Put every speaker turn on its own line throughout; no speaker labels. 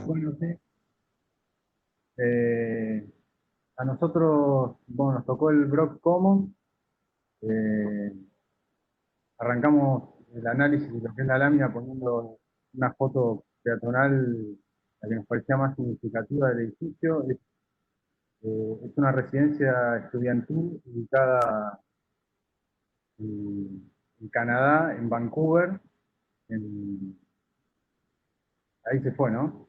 Bueno, sí. Eh, a nosotros, bueno, nos tocó el Brock Common. eh, Arrancamos el análisis de lo que es la lámina poniendo una foto peatonal, la que nos parecía más significativa del edificio. Es una residencia estudiantil ubicada en Canadá, en Vancouver. en- Ahí se fue, ¿no?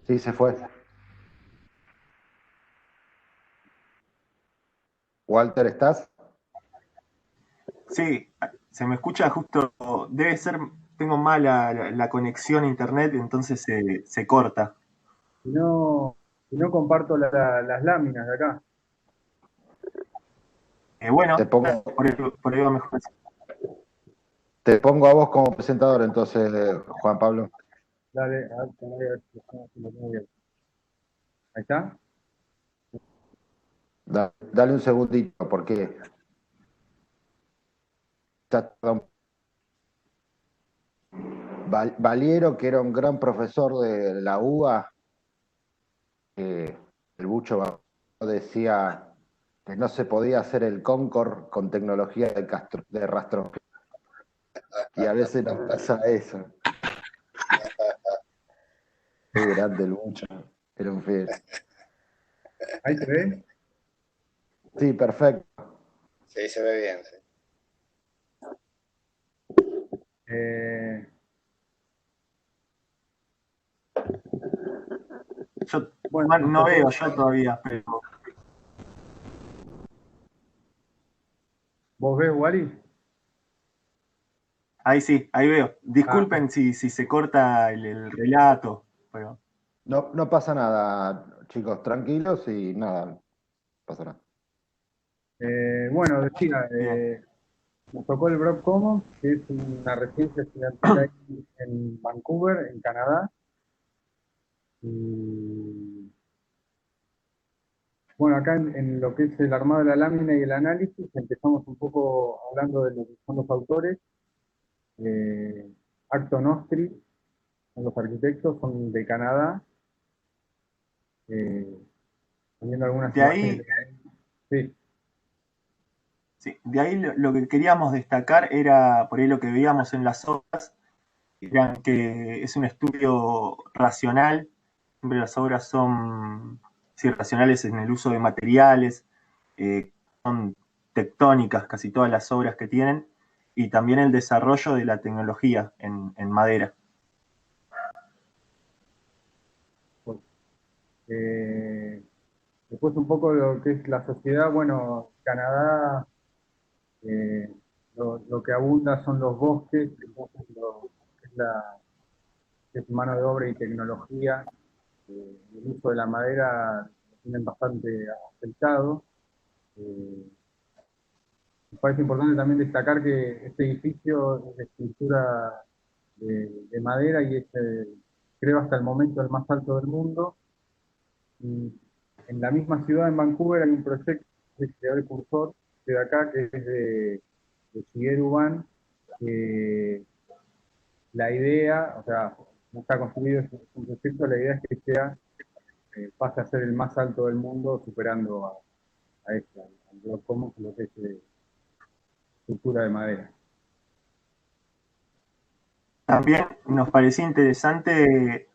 Sí, se fue. Walter, ¿estás?
Sí, se me escucha justo, debe ser, tengo mala la conexión a internet, entonces se corta.
Si no comparto las láminas de acá.
Bueno,
Te pongo,
por ahí va mejor.
te pongo a vos como presentador, entonces, Juan Pablo.
Dale, a ver si lo tengo bien. Ahí está.
Dale un segundito, porque Valiero, que era un gran profesor de la UBA, el Bucho decía que no se podía hacer el Concord con tecnología de rastro. Y a veces nos pasa eso. Qué grande el Bucho. Era un fiel.
Ahí se ve.
Sí, perfecto.
Sí, se ve bien. Sí.
Eh,
Yo
bueno, nos
no veo
tocó.
yo todavía, pero
¿Vos ves, Wally?
ahí sí, ahí veo.
Ah,
Disculpen si se corta el relato, pero
No, no pasa nada, chicos, tranquilos y nada, no pasa nada.
bueno, decía,
bien.
nos tocó el Brock Commons, que es una residencia estudiantil ahí en Vancouver, en Canadá. Y bueno, acá en lo que es el armado de la lámina y el análisis, empezamos un poco hablando de lo que son los autores. Eh, Acto Nostri son los arquitectos, son de Canadá, eh, poniendo algunas
De
imágenes.
ahí,
Sí,
sí, de ahí lo que queríamos destacar era, por ahí lo que veíamos en las obras, era que es un estudio racional. Siempre las obras son sí, racionales en el uso de materiales, son tectónicas casi todas las obras que tienen, y también el desarrollo de la tecnología en madera.
pues, eh, después un poco de lo que es la sociedad. Bueno, Canadá, eh, lo que abunda son los bosques. Entonces lo que es mano de obra y tecnología. El uso de la madera lo tienen bastante afectado. Eh, Me parece importante también destacar que este edificio es de estructura de madera y es, creo, hasta el momento el más alto del mundo. Y en la misma ciudad, en Vancouver, hay un proyecto de creador cursor de acá, que es de Shigeru Ban, que la idea, o sea, no está construido, es un proyecto, la idea es que sea, pase a ser el más alto del mundo, superando a este, al Block Commons, lo que es estructura de madera.
También nos parecía interesante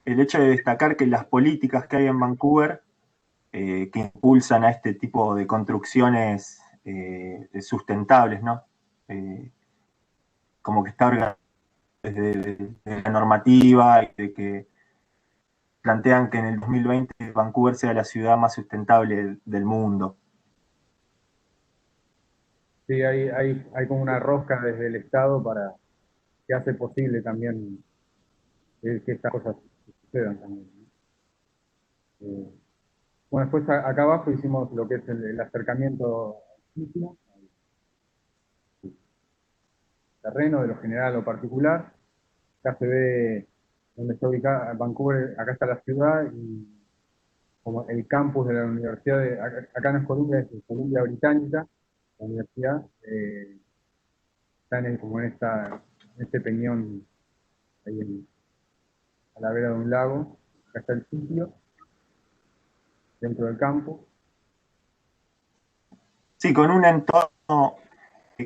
el hecho de destacar que las políticas que hay en Vancouver que impulsan a este tipo de construcciones sustentables, ¿no? Eh, como que está organizado desde la normativa y de que plantean que en el 2020 Vancouver sea la ciudad más sustentable del mundo.
Sí, hay como una rosca desde el Estado para que hace posible también que estas cosas sucedan también, ¿no? Bueno, después acá abajo hicimos lo que es el acercamiento al sitio, al terreno, de lo general a lo particular. Acá se ve donde está ubicada Vancouver, acá está la ciudad y como el campus de la universidad acá no es Columbia, es Columbia Británica, la universidad, está como en este peñón ahí a la vera de un lago. Acá está el sitio, dentro del campo.
Sí, con un entorno,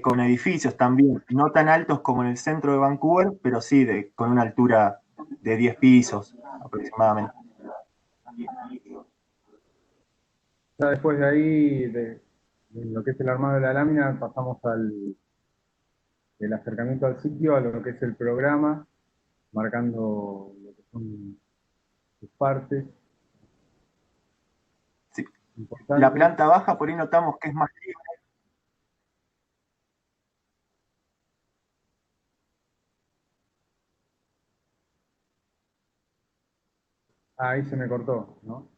con edificios también, no tan altos como en el centro de Vancouver, pero sí con una altura de 10 pisos aproximadamente.
Ya después de ahí, de lo que es el armado de la lámina, pasamos del acercamiento al sitio a lo que es el programa, marcando lo que son sus partes
Sí. La
importantes.
planta baja, por ahí notamos que es más libre.
Ah, ahí se me cortó, ¿no?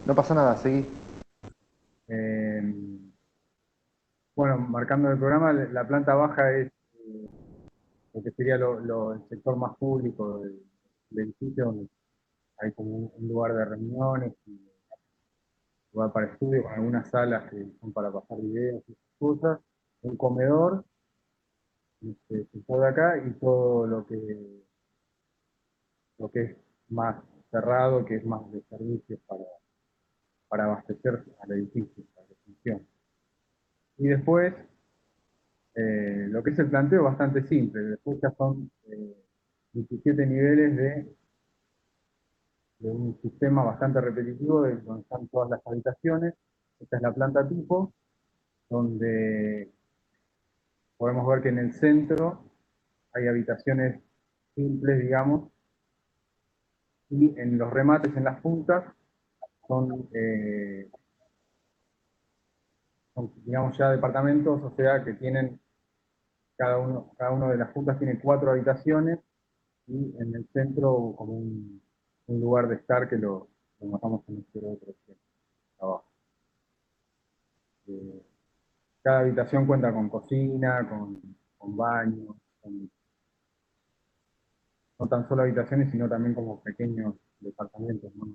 No pasa nada, seguí.
Eh, bueno, marcando el programa, la planta baja es lo que sería el sector más público del edificio, donde hay como un lugar de reuniones, y lugar para estudio, con algunas salas que son para pasar videos y esas cosas, un comedor, todo de acá, y todo lo que es más cerrado, que es más de servicios para abastecer al edificio, para que funcione. Y después, lo que es el planteo es bastante simple. Después ya son 17 niveles de un sistema bastante repetitivo, donde están todas las habitaciones. Esta es la planta tipo, donde podemos ver que en el centro hay habitaciones simples, digamos, y en los remates, en las puntas, son, digamos, ya departamentos, o sea, que tienen, cada uno de las puntas tiene 4 habitaciones, y en el centro como un lugar de estar que lo notamos en este otro abajo. Eh, Cada habitación cuenta con cocina, con baño, no tan solo habitaciones, sino también como pequeños departamentos, ¿no?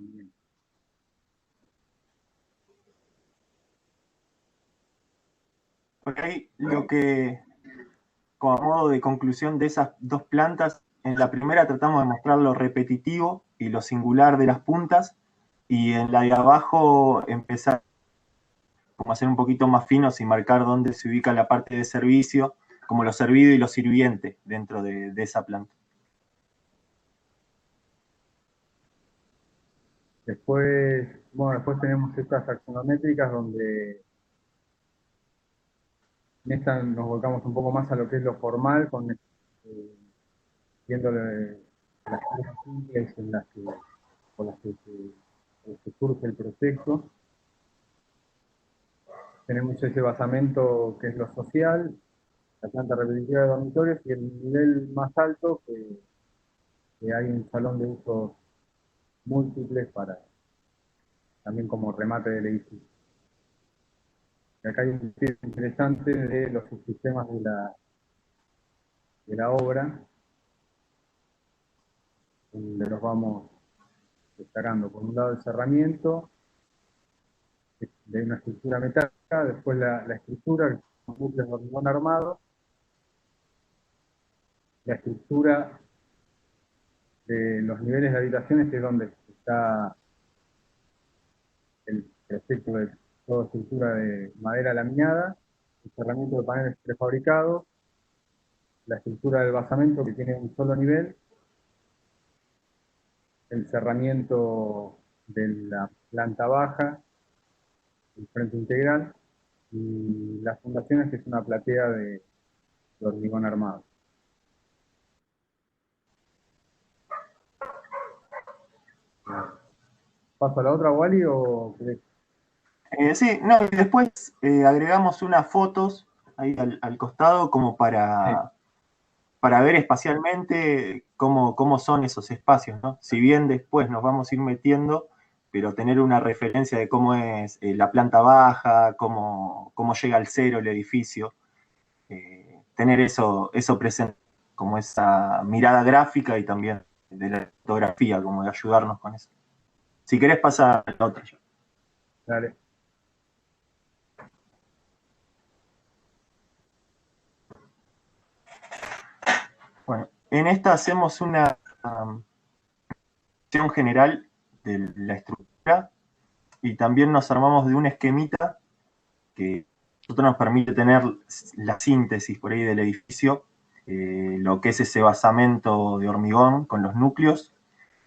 Por ahí lo que, como modo de conclusión de esas dos plantas, en la primera tratamos de mostrar lo repetitivo y lo singular de las puntas, y en la de abajo empezar como a ser un poquito más finos y marcar dónde se ubica la parte de servicio, como lo servido y lo sirviente dentro de esa planta.
Después, bueno, después tenemos estas axonométricas donde en esta nos volcamos un poco más a lo que es lo formal, viendo las cosas simples con las que se surge el proyecto. Tenemos ese basamento que es lo social, la planta repetitiva de dormitorios, y el nivel más alto que hay un salón de usos múltiples también como remate del edificio. Y acá hay un tema interesante de los subsistemas de la obra, donde los vamos destacando. Por un lado el cerramiento de una estructura metálica, después la estructura, que son bucles de hormigón armado, la estructura de los niveles de habitaciones, que es donde está el proyecto de toda estructura de madera laminada, el cerramiento de paneles prefabricados, la estructura del basamento, que tiene un solo nivel, el cerramiento de la planta baja, el frente integral, y las fundaciones, que es una platea de hormigón armado. ¿Paso a la otra, Wally, o querés?
Sí, no, y después agregamos unas fotos ahí al costado como para ver espacialmente cómo son esos espacios, ¿no? Si bien después nos vamos a ir metiendo, pero tener una referencia de cómo es la planta baja, cómo llega al cero el edificio, tener eso presente, como esa mirada gráfica y también de la fotografía, como de ayudarnos con eso. Si querés pasar a la otra.
Dale.
En esta hacemos una visión general de la estructura y también nos armamos de un esquemita que a nosotros nos permite tener la síntesis por ahí del edificio, lo que es ese basamento de hormigón con los núcleos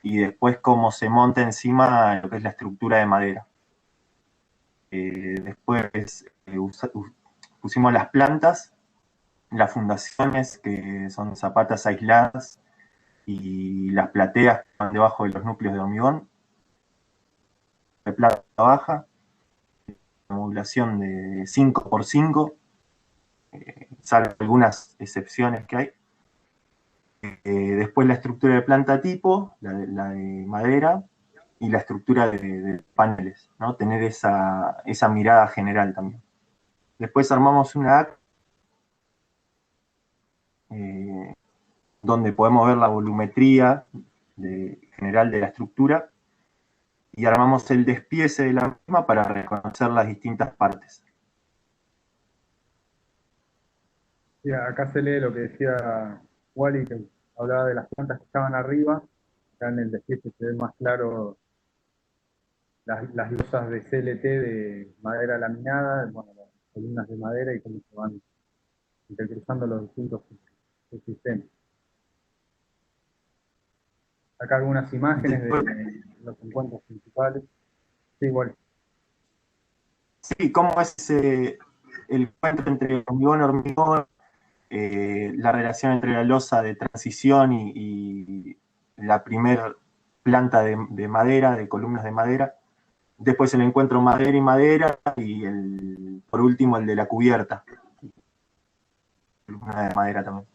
y después cómo se monta encima lo que es la estructura de madera. Después pusimos las plantas, las fundaciones, que son zapatas aisladas, y las plateas que van debajo de los núcleos de hormigón, de planta baja, modulación de 5x5, salvo algunas excepciones que hay. Después la estructura de planta tipo, la de madera, y la estructura de paneles, ¿no? Tener esa mirada general también. Después armamos una acta donde podemos ver la volumetría general de la estructura y armamos el despiece de la misma para reconocer las distintas partes.
Sí, acá se lee lo que decía Wally, que hablaba de las plantas que estaban arriba. Acá en el despiece se ve más claro las losas de CLT de madera laminada, bueno, las columnas de madera y cómo se van intercruzando los distintos sistemas. Acá algunas imágenes de los encuentros principales. Sí, igual.
Sí, cómo es el encuentro entre hormigón, la relación entre la losa de transición y la primer planta de madera, de columnas de madera. Después el encuentro madera y madera y por último el de la cubierta. Columna de madera también.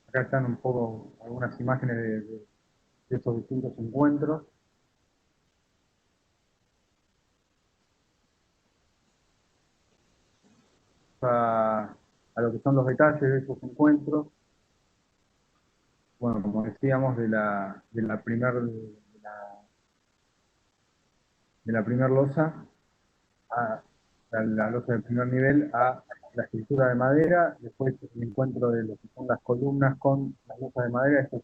Acá están un poco algunas imágenes de esos distintos encuentros. A lo que son los detalles de esos encuentros. Bueno, como decíamos, de la primer losa a la losa del primer nivel a la estructura de madera, después el encuentro de lo que son las columnas con las losas de madera, esto es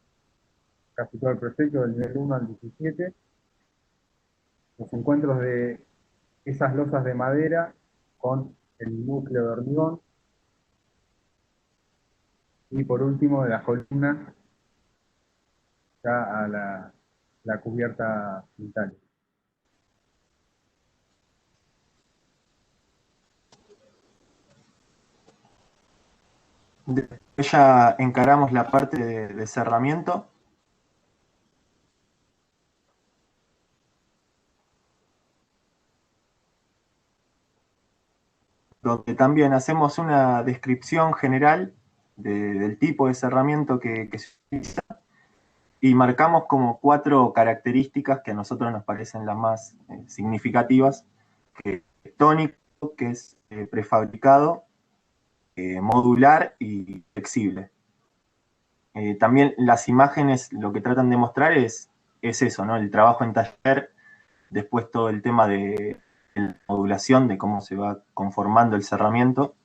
casi todo el proyecto, del nivel 1 al 17, los encuentros de esas losas de madera con el núcleo de hormigón, y por último de las columnas ya a la cubierta metálica.
Después ya encaramos la parte de cerramiento. Donde también hacemos una descripción general del tipo de cerramiento que se utiliza y marcamos como 4 características que a nosotros nos parecen las más significativas, que es tónico, que es prefabricado, modular y flexible. También las imágenes lo que tratan de mostrar es eso, ¿no? El trabajo en taller, después todo el tema de la modulación, de cómo se va conformando el cerramiento.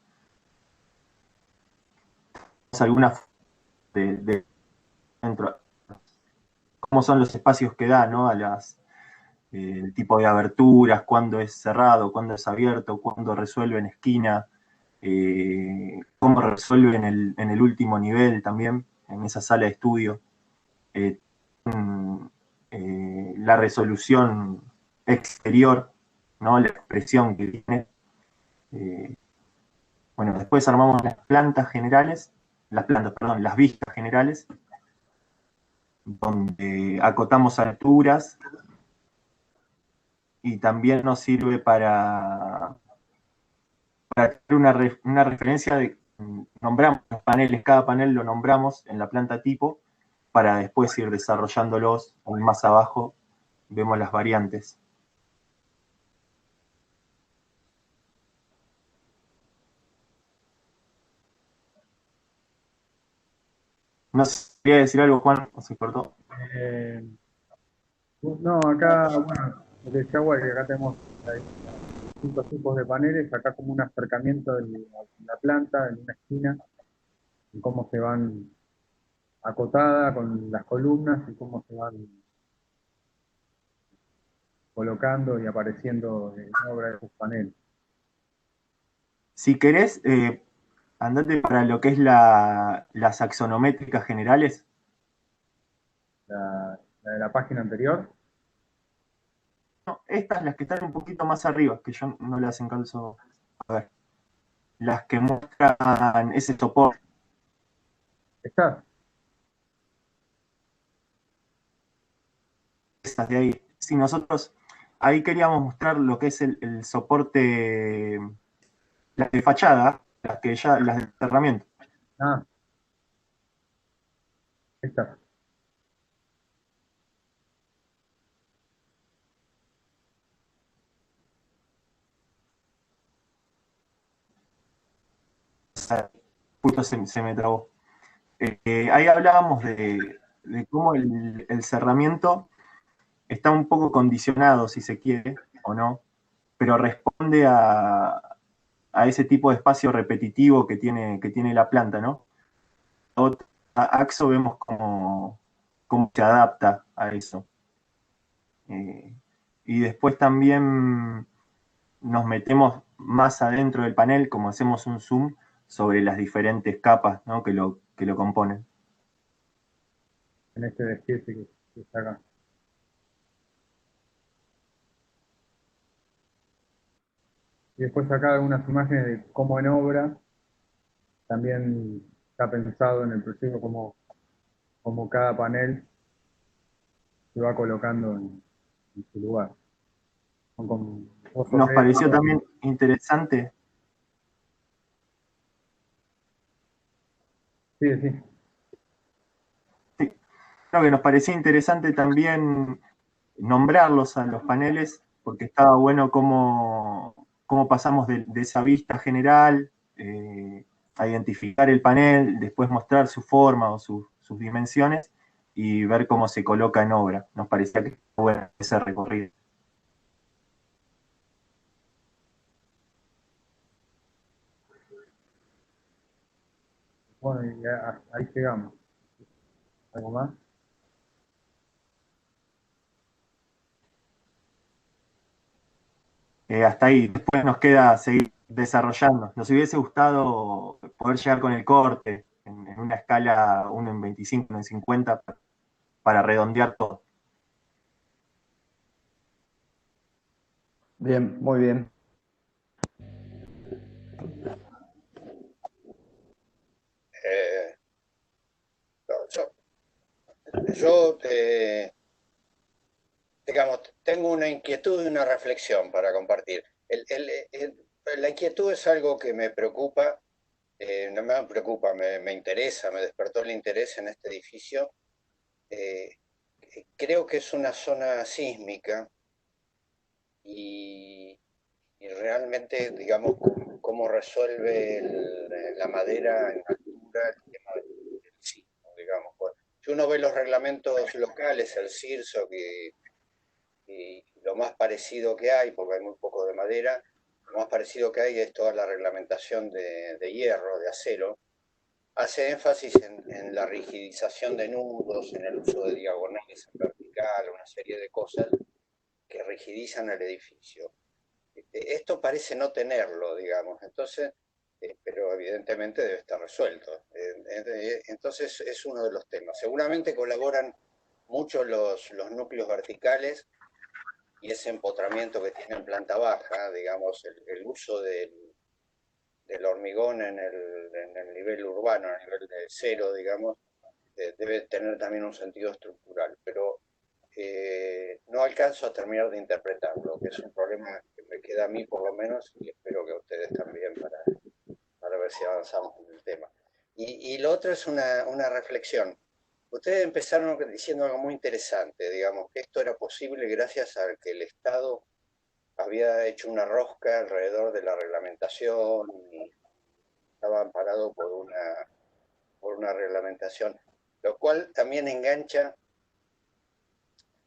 Algunas dentro, cómo son los espacios que da, ¿no? El tipo de aberturas, cuándo es cerrado, cuándo es abierto, cuándo resuelve en esquina, cómo resuelve en el último nivel también, en esa sala de estudio. La resolución exterior, ¿no? La expresión que tiene. Bueno, después armamos las plantas generales, las vistas generales, donde acotamos alturas y también nos sirve para tener una referencia de, nombramos los paneles, cada panel lo nombramos en la planta tipo, para después ir desarrollándolos, y más abajo vemos las variantes. No sé, quería decir algo, Juan, o se cortó.
No, acá, bueno, lo que decía Wally, que acá tenemos distintos tipos de paneles, acá como un acercamiento de la planta en una esquina, y cómo se van acotada con las columnas y cómo se van colocando y apareciendo en obra de esos paneles.
Si querés, andate para lo que es las axonométricas generales.
La de la página anterior.
No, estas, las que están un poquito más arriba, que yo no las alcanzo a ver. Las que muestran ese soporte.
¿Estás?
Estas de ahí. Si nosotros ahí queríamos mostrar lo que es el soporte, las de fachada, las de cerramiento.
Ah, estás.
Justo se me trabó. Ahí hablábamos de cómo el cerramiento está un poco condicionado, si se quiere, o no, pero responde a ese tipo de espacio repetitivo que tiene la planta, ¿no? AXO vemos cómo se adapta a eso. Y después también nos metemos más adentro del panel, como hacemos un zoom sobre las diferentes capas, ¿no?, que lo componen.
En este desquiite que está acá. Y después acá algunas imágenes de cómo en obra también está pensado en el proyecto como cada panel se va colocando en su lugar. Son como dos
Nos pareció
objetos.
también interesante,
Sí, sí.
sí, creo que nos parecía interesante también nombrarlos a los paneles, porque estaba bueno cómo pasamos de esa vista general, a identificar el panel, después mostrar su forma o sus dimensiones y ver cómo se coloca en obra. Nos parecía que estaba bueno ese recorrido.
Bueno, y ahí llegamos. ¿Algo más?
Hasta ahí, después nos queda seguir desarrollando. Nos hubiese gustado poder llegar con el corte en una escala 1 en 25, 1 en 50, para redondear todo.
Bien, muy bien.
No, yo, digamos, tengo una inquietud y una reflexión para compartir. La inquietud es algo que me preocupa, no me preocupa, me interesa, me despertó el interés en este edificio. Eh, Creo que es una zona sísmica y, y realmente, digamos, cómo resuelve la madera en altura el tema del sismo, digamos. Si uno ve los reglamentos locales, el CIRSO, y lo más parecido que hay, porque hay muy poco de madera, lo más parecido que hay es toda la reglamentación de hierro, de acero, hace énfasis en la rigidización de nudos, en el uso de diagonales en vertical, una serie de cosas que rigidizan el edificio. Esto parece no tenerlo, digamos, entonces, pero evidentemente debe estar resuelto. Entonces es uno de los temas. Seguramente colaboran mucho los núcleos verticales y ese empotramiento que tiene en planta baja, digamos, el uso del hormigón en el nivel urbano, a nivel de cero, digamos, debe tener también un sentido estructural, pero no alcanzo a terminar de interpretarlo, que es un problema que me queda a mí por lo menos y espero que a ustedes también para ver si avanzamos en el tema. Y lo otro es una reflexión. Ustedes empezaron diciendo algo muy interesante, digamos, que esto era posible gracias a que el Estado había hecho una rosca alrededor de la reglamentación y estaba amparado por una reglamentación, lo cual también engancha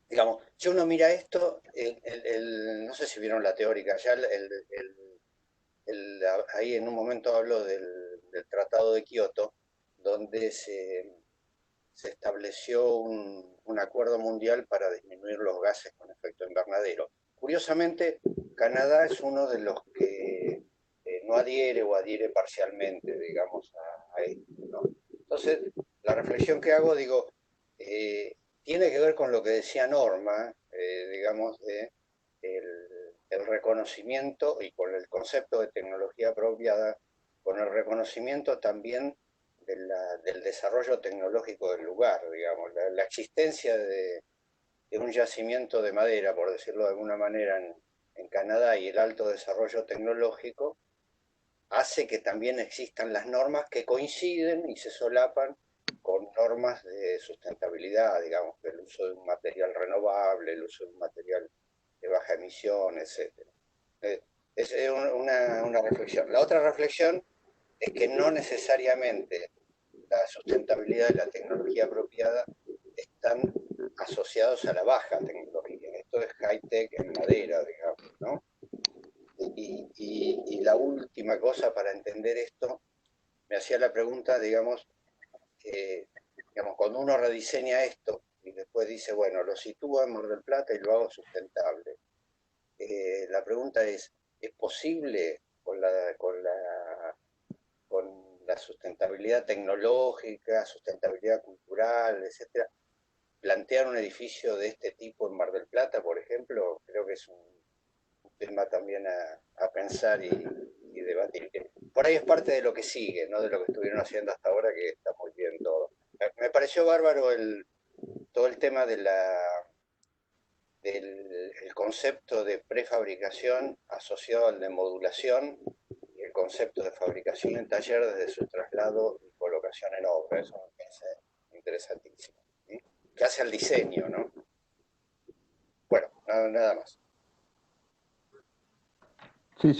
digamos, si uno mira esto, no sé si vieron la teórica, ya ahí en un momento hablo del Tratado de Kioto, donde se estableció un acuerdo mundial para disminuir los gases con efecto invernadero. Curiosamente, Canadá es uno de los que no adhiere o adhiere parcialmente, digamos, a esto, ¿no? Entonces, la reflexión que hago, digo, tiene que ver con lo que decía Norma, digamos, de el reconocimiento y con el concepto de tecnología apropiada, con el reconocimiento también del desarrollo tecnológico del lugar, digamos, la existencia de un yacimiento de madera, por decirlo de alguna manera, en Canadá y el alto desarrollo tecnológico, hace que también existan las normas que coinciden y se solapan con normas de sustentabilidad, digamos, el uso de un material renovable, el uso de un material de baja emisión, etc. Es una reflexión. La otra reflexión es que no necesariamente la sustentabilidad y la tecnología apropiada están asociados a la baja tecnología. Esto es high-tech en madera, digamos, ¿no? Y la última cosa para entender esto, me hacía la pregunta, digamos, cuando uno rediseña esto y después dice, bueno, lo sitúo en Mar del Plata y lo hago sustentable. La pregunta ¿es posible con la sustentabilidad tecnológica, sustentabilidad cultural, etcétera, plantear un edificio de este tipo en Mar del Plata, por ejemplo? Creo que es un tema también a pensar y debatir. Por ahí es parte de lo que sigue, no de lo que estuvieron haciendo hasta ahora, que está muy bien todo. Me pareció bárbaro todo el tema del el concepto de prefabricación asociado al de modulación y el concepto de fabricación en taller desde su traslado y colocación en obra. Eso me parece interesantísimo. ¿Sí? Que hace al diseño, ¿no? Bueno, nada más.
Sí,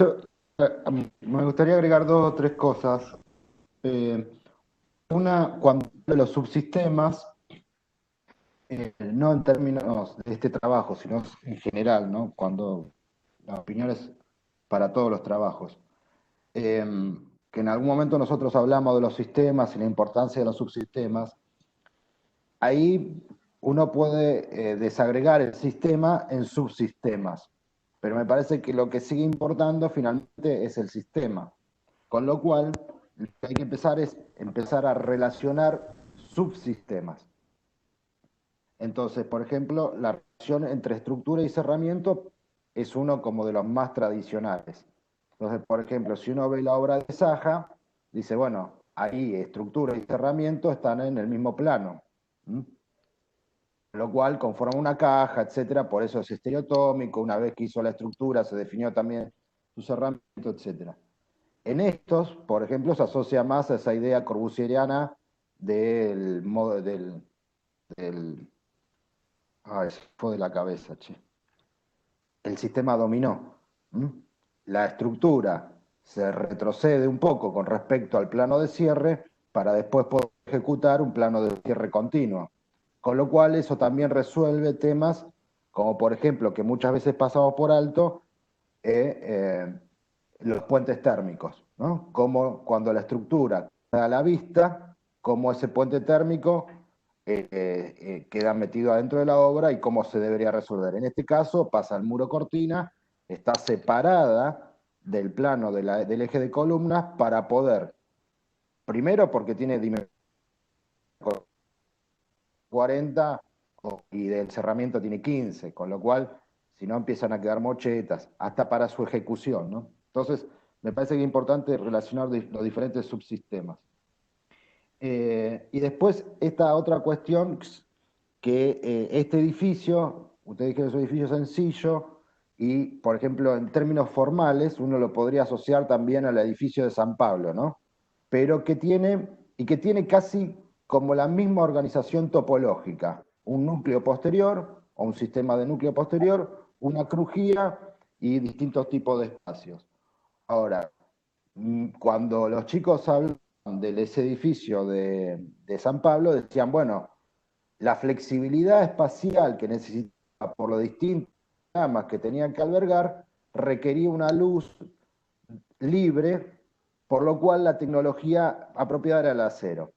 me gustaría agregar dos o tres cosas. Una, cuando hablo de los subsistemas, no en términos de este trabajo, sino en general, ¿no? Cuando la opinión es para todos los trabajos. Que en algún momento nosotros hablamos de los sistemas y la importancia de los subsistemas. Ahí uno puede desagregar el sistema en subsistemas, pero me parece que lo que sigue importando finalmente es el sistema. Con lo cual, lo que hay que empezar es empezar a relacionar subsistemas. Entonces, por ejemplo, la relación entre estructura y cerramiento es uno como de los más tradicionales. Entonces, por ejemplo, si uno ve la obra de Saja, dice, bueno, ahí estructura y cerramiento están en el mismo plano. Lo cual conforma una caja, etcétera, por eso es estereotómico. Una vez que hizo la estructura, se definió también su cerramiento, etcétera. En estos, por ejemplo, se asocia más a esa idea corbusieriana del ay, se fue de la cabeza, che. El sistema dominó. La estructura se retrocede un poco con respecto al plano de cierre para después poder ejecutar un plano de cierre continuo. Con lo cual eso también resuelve temas como, por ejemplo, que muchas veces pasamos por alto, los puentes térmicos, ¿no? Como cuando la estructura queda a la vista, cómo ese puente térmico queda metido adentro de la obra y cómo se debería resolver. En este caso pasa el muro cortina, está separada del plano del eje de columnas para poder, primero porque tiene dimensión 40 y del cerramiento tiene 15, con lo cual si no empiezan a quedar mochetas, hasta para su ejecución, ¿no? Entonces, me parece que es importante relacionar los diferentes subsistemas. Y después, esta otra cuestión, que este edificio, ustedes dijeron que es un edificio sencillo, y, por ejemplo, en términos formales, uno lo podría asociar también al edificio de San Pablo, ¿no? Pero que tiene casi como la misma organización topológica, un núcleo posterior, o un sistema de núcleo posterior, una crujía y distintos tipos de espacios. Ahora, cuando los chicos hablan de ese edificio de San Pablo, decían, bueno, la flexibilidad espacial que necesita por los distintos programas que tenían que albergar, requería una luz libre, por lo cual la tecnología apropiada era el acero.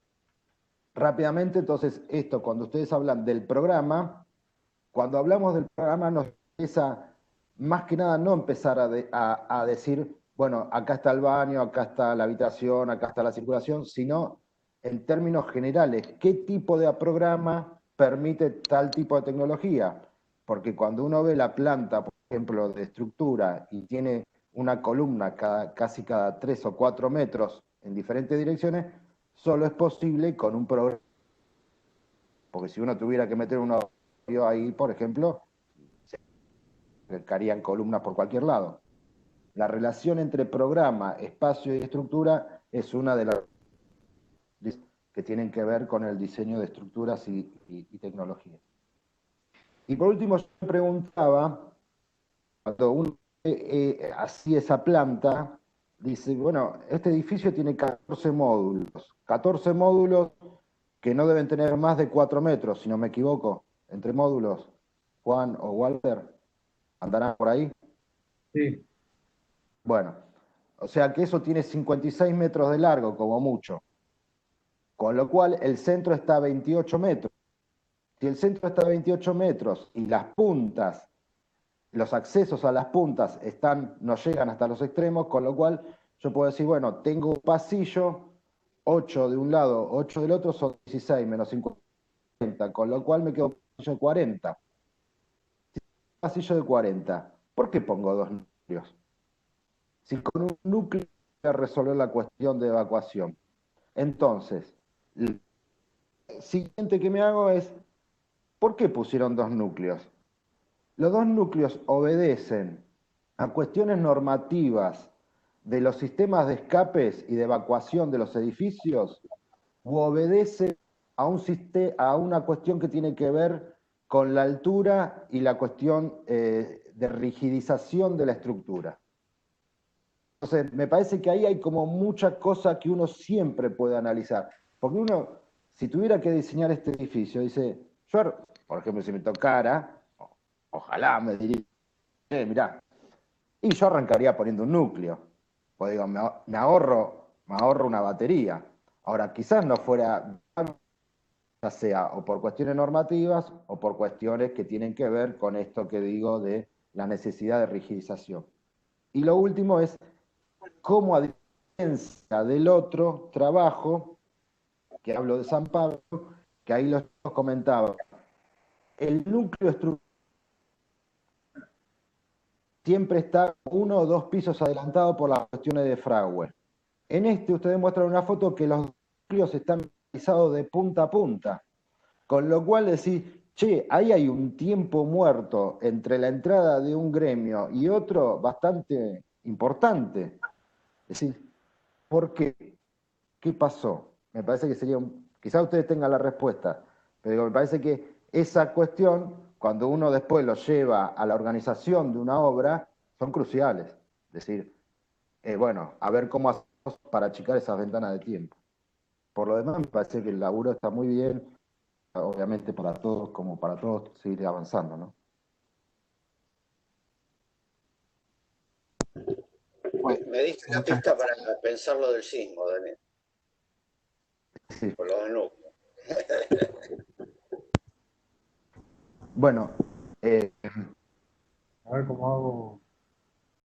Rápidamente, entonces, esto, cuando ustedes hablan del programa, cuando hablamos del programa nos empieza, más que nada, no empezar a decir, bueno, acá está el baño, acá está la habitación, acá está la circulación, sino en términos generales, ¿qué tipo de programa permite tal tipo de tecnología? Porque cuando uno ve la planta, por ejemplo, de estructura y tiene una columna casi cada 3 o 4 metros en diferentes direcciones, solo es posible con un programa. Porque si uno tuviera que meter uno ahí, por ejemplo, se caerían columnas por cualquier lado. La relación entre programa, espacio y estructura es una de las que tienen que ver con el diseño de estructuras y tecnología. Y por último, yo me preguntaba, cuando uno hacía esa planta, dice, bueno, este edificio tiene 14 módulos que no deben tener más de 4 metros, si no me equivoco, entre módulos. Juan o Walter, ¿andarán por ahí?
Sí,
Bueno, o sea que eso tiene 56 metros de largo, como mucho. Con lo cual el centro está a 28 metros. Si el centro está a 28 metros y las puntas, los accesos a las puntas no llegan hasta los extremos, con lo cual yo puedo decir, bueno, tengo un pasillo, 8 de un lado, 8 del otro, son 16 menos 50, con lo cual me quedo un pasillo de 40. Pasillo de 40. ¿Por qué pongo dos núcleos? Si con un núcleo voy a resolver la cuestión de evacuación. Entonces, el siguiente que me hago es, ¿por qué pusieron dos núcleos? Los dos núcleos obedecen a cuestiones normativas de los sistemas de escapes y de evacuación de los edificios, o obedecen a una cuestión que tiene que ver con la altura y la cuestión de rigidización de la estructura. Entonces, me parece que ahí hay como mucha cosa que uno siempre puede analizar. Porque uno, si tuviera que diseñar este edificio, dice, yo, por ejemplo, si me tocara, ojalá me diría, mirá, y yo arrancaría poniendo un núcleo. Pues digo, me ahorro una batería. Ahora, quizás no fuera, ya sea o por cuestiones normativas o por cuestiones que tienen que ver con esto que digo de la necesidad de rigidización. Y lo último es cómo, a diferencia del otro trabajo, que hablo de San Pablo, que ahí los comentaba, el núcleo estructural siempre está 1 o 2 pisos adelantado por las cuestiones de fragüe. En este ustedes muestran una foto que los núcleos están realizados de punta a punta, con lo cual decís, che, ahí hay un tiempo muerto entre la entrada de un gremio y otro bastante importante. Es decir, ¿por qué? ¿Qué pasó? Me parece que sería quizás ustedes tengan la respuesta, pero me parece que esa cuestión, cuando uno después lo lleva a la organización de una obra, son cruciales. Es decir, bueno, a ver cómo hacemos para achicar esas ventanas de tiempo. Por lo demás, me parece que el laburo está muy bien, obviamente para todos, como para todos, seguir avanzando, ¿no?
Bueno,
Me diste la
muchas
pista
gracias.
para pensar lo del sismo, Daniel,
Sí.
por los núcleos.
Bueno,
a ver cómo hago.